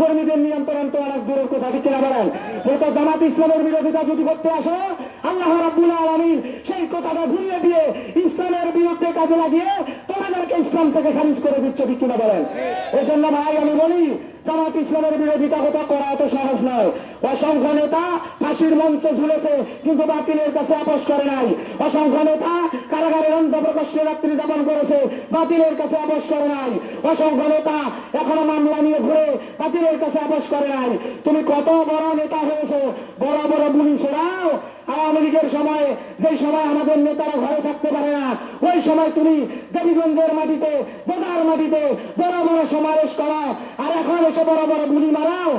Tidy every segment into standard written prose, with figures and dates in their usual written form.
কর্মীদের নিয়ন্ত্রণ তো অনেক দূরের কথা, ঠিক কিনা বলেন? তো জামাত ইসলামের বিরোধিতা যদি করতে আসো, আল্লাহ রাব্বুল আলামিন সেই কথাটা ভুলিয়ে দিয়ে ইসলামের বিরুদ্ধে কাজে লাগিয়ে তোমাদেরকে ইসলাম থেকে খারিজ করে দিচ্ছে, ঠিক কিনা বলেন? এই জন্য ভাই আমি বলি, জামাত ইসলামের বিরোধিতা কথা করা এত সহজ নয়। অসংখ্য নেতা ফাঁসির মঞ্চে ঝুলেছে কিন্তু বাতিলের কাছে আপোষ করে নাই। অসংখ্য নেতা কারাগারের অন্ধপ্রকোষ্ঠে রাত্রি যাপন করেছে, বাতিলের কাছে আপোষ করে নাই। অসংখ্য নেতা এখনো মামলা নিয়ে ঘুরে, বাতিলের কাছে আপোষ করে নাই। তুমি কত বড় নেতা হয়েছো, বড় বড় গুলি ছোড়াও। আওয়ামী লীগের সময়, যেই সময় আমাদের নেতারা ঘরে থাকতে পারে না, ওই সময় তুমি দেবীগঞ্জের মাটিতে, বোঝার মাটিতে বড় বড় সমাবেশ করো, আর এখন এসে বড় বড় গুলি মারাও।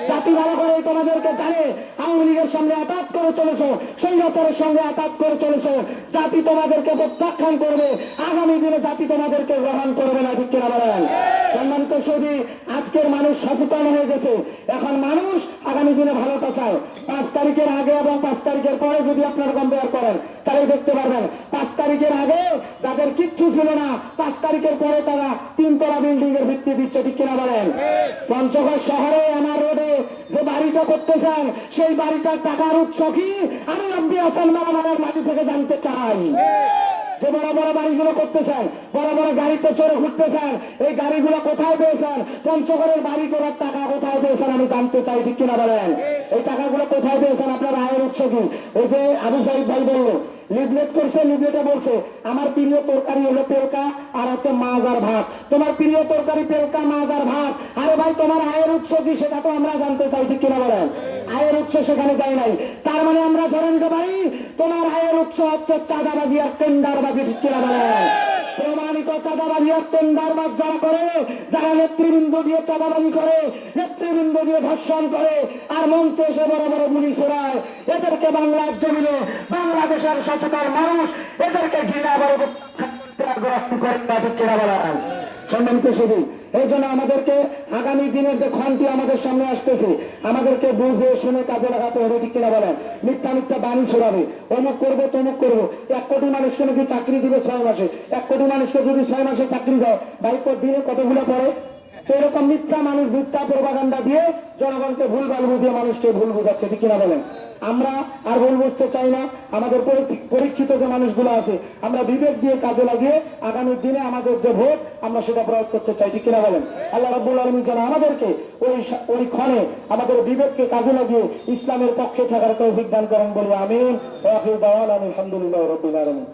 জাতি ভালো করে তোমাদেরকে জানে। আওয়ামী লীগের সঙ্গে আঘাত করে চলেছো, স্বৈরাচারের সঙ্গে আঘাত করে চলেছো। জাতি তোমাদেরকে প্রত্যাখ্যান করবে, আগামী দিনে জাতি তোমাদেরকে গ্রহণ করবে না, ঠিক কিনা বলেন? সম্মানিত সুধী, আজকের মানুষ সচেতন হয়ে গেছে। এখন মানুষ আগামী দিনে ভালোটা চায়। 5 তারিখের আগে এবং 5 তারিখের পরে যদি আপনারা কম্পেয়ার করেন, তাহলে দেখতে পারবেন 5 তারিখের আগে যাদের কিচ্ছু ছিল না, 5 তারিখের পরে তারা 3 তলা বিল্ডিং এর ভিত্তি দিচ্ছে, ঠিক কিনা বলেন? পঞ্চগড় শহরে আমার রোডে যে বাড়িটা করতেছেন, সেই বাড়িটার টাকার উৎস কি আমি রব্বি হাসান মাওলানার মাটি থেকে জানতে চাই। যে বড় বড় বাড়িগুলো করতেছেন, বড় বড় গাড়িতে চড়ে ঘুরতেছেন, এই গাড়িগুলো কোথায় পেয়েছেন? পঞ্চগড়ের বাড়ি করার টাকা কোথায় পেয়েছেন আমি জানতে চাই, ঠিক কিনা বলেন? এই টাকাগুলো কোথায় পেয়েছেন? আপনার আয়ের উৎস কি? ওই যে আবু সাইদ ভাই বললো লিফলেট করছে, লিফলেটে বলছে আমার প্রিয় তরকারি হলো পেলকা আর হচ্ছে মাছ আর ভাত। তোমার প্রিয় তরকারি পেলকা, মাছ আর ভাত। আরে ভাই, তোমার আয়ের উৎস কি সেটা তো আমরা জানতে চাই, ঠিক কিনা বলেন? আয়ের উৎস সেখানে দেয় নাই। তার মানে আমরা ধরে নিতে পারি তোমার আয়ের উৎস হচ্ছে চাঁদাবাজি আর টেন্ডারবাজি, ঠিক কিনা বলেন? প্রমাণিত চাঁদাবাজি আর টেন্ডারবাজ যারা করে, যারা নেতৃবৃন্দ দিয়ে চাঁদাবাজি করে, নেতৃবৃন্দ দিয়ে ধর্ষণ করে, আর মঞ্চে এসে বড় বড় গুলি ছোড়ায়, এদেরকে বাংলার জমিনে বাংলাদেশের সচেতন মানুষ এদেরকে ঘৃণা বড় গ্রহণ করেন না, ঠিক কিনা বলেন? সম্মানিত শুধু এই জন্য আমাদেরকে আগামী দিনের যে ক্ষণটি আমাদের সামনে আসতেছে, আমাদেরকে বুঝে শুনে কাজে লাগাতে হবে, ঠিক কিনা বলেন? মিথ্যা মিথ্যা বাণী ছড়াবে, অমুক করবো তমুক করবো। 1 কোটি মানুষকে নাকি চাকরি দিবে 6 মাসে। 1 কোটি মানুষকে যদি 6 মাসে চাকরি দেয়, ভাই দিনে কতগুলো পড়ে? তো এরকম মিথ্যা মানুষ মিথ্যা প্রোপাগান্ডা দিয়ে জনগণকে ভুলভাল বুঝিয়ে মানুষকে ভুল বুঝাচ্ছে, ঠিক কিনা বলেন? আমরা আর ভুল বুঝতে চাই না। আমাদের পরীক্ষিত যে মানুষগুলো আছে, আমরা বিবেক দিয়ে কাজে লাগিয়ে আগামী দিনে আমাদের যে ভোট আমরা সেটা প্রয়োগ করতে চাই, ঠিক কিনা বলেন? আল্লাহ রাব্বুল আলামিন যেন আমাদেরকে ওই ক্ষণে আমাদের বিবেককে কাজে লাগিয়ে ইসলামের পক্ষে থাকার তৌফিক দান করেন বলে আমিন। ওয়া আখিরু দাওয়ানা আলহামদুলিল্লাহি রাব্বিল আলামিন।